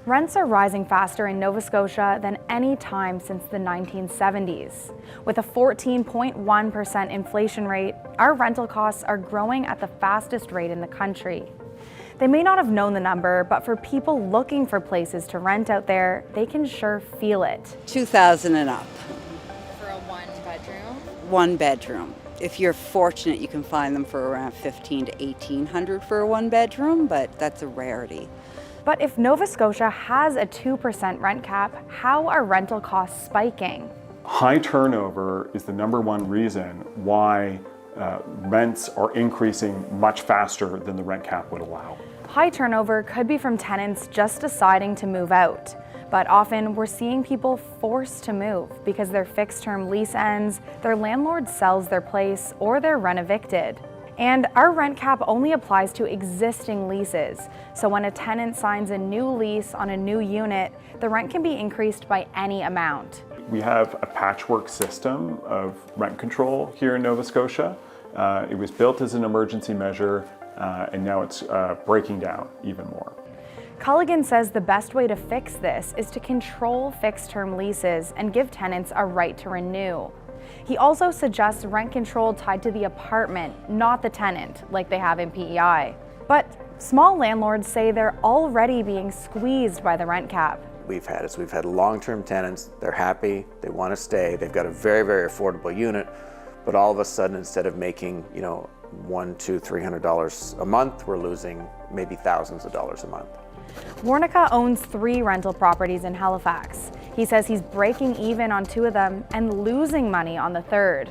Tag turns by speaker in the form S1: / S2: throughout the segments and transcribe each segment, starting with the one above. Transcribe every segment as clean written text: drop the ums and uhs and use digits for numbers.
S1: Rents are rising faster in Nova Scotia than any time since the 1970s. With a 14.1% inflation rate, our rental costs are growing at the fastest rate in the country. They may not have known the number, but for people looking for places to rent out there, they can sure feel it.
S2: $2,000 and up.
S3: For a one-bedroom?
S2: One bedroom. If you're fortunate, you can find them for around $1,500 to $1,800 for a one bedroom, but that's a rarity.
S1: But if Nova Scotia has a 2% rent cap, how are rental costs spiking?
S4: High turnover is the number one reason why rents are increasing much faster than the rent cap would allow.
S1: High turnover could be from tenants just deciding to move out, but often we're seeing people forced to move because their fixed-term lease ends, their landlord sells their place, or they're rent-evicted. And our rent cap only applies to existing leases, so when a tenant signs a new lease on a new unit, the rent can be increased by any amount.
S4: We have a patchwork system of rent control here in Nova Scotia. It was built as an emergency measure, and now it's breaking down even more.
S1: Culligan says the best way to fix this is to control fixed-term leases and give tenants a right to renew. He also suggests rent control tied to the apartment, not the tenant, like they have in PEI. But small landlords say they're already being squeezed by the rent cap.
S5: We've had long-term tenants, they're happy, they want to stay, they've got a very, very affordable unit, but all of a sudden, instead of making, $100, $200, $300 a month, we're losing maybe thousands of dollars a month.
S1: Warnica owns 3 rental properties in Halifax. He says he's breaking even on 2 of them and losing money on the 3rd.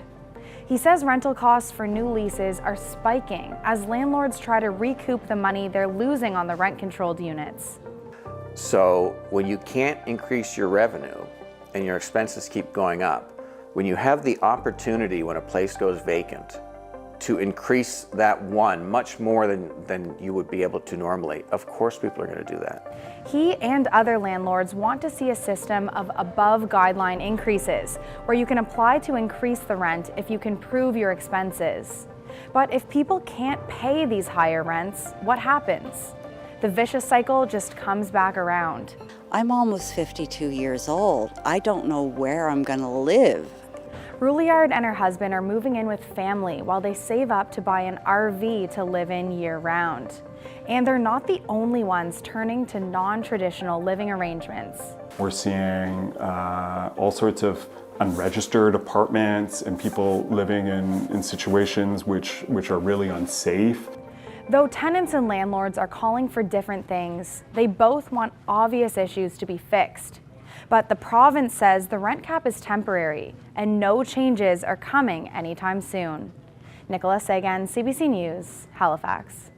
S1: He says rental costs for new leases are spiking as landlords try to recoup the money they're losing on the rent-controlled units.
S5: So when you can't increase your revenue and your expenses keep going up, when you have the opportunity when a place goes vacant to increase that much more than you would be able to normally, of course people are going to do that.
S1: He and other landlords want to see a system of above-guideline increases, where you can apply to increase the rent if you can prove your expenses. But if people can't pay these higher rents, what happens? The vicious cycle just comes back around.
S2: I'm almost 52 years old. I don't know where I'm going to live.
S1: Rouliard and her husband are moving in with family while they save up to buy an RV to live in year-round. And they're not the only ones turning to non-traditional living arrangements.
S4: We're seeing all sorts of unregistered apartments and people living in situations which are really unsafe.
S1: Though tenants and landlords are calling for different things, they both want obvious issues to be fixed. But the province says the rent cap is temporary and no changes are coming anytime soon. Nicola Sagan, CBC News, Halifax.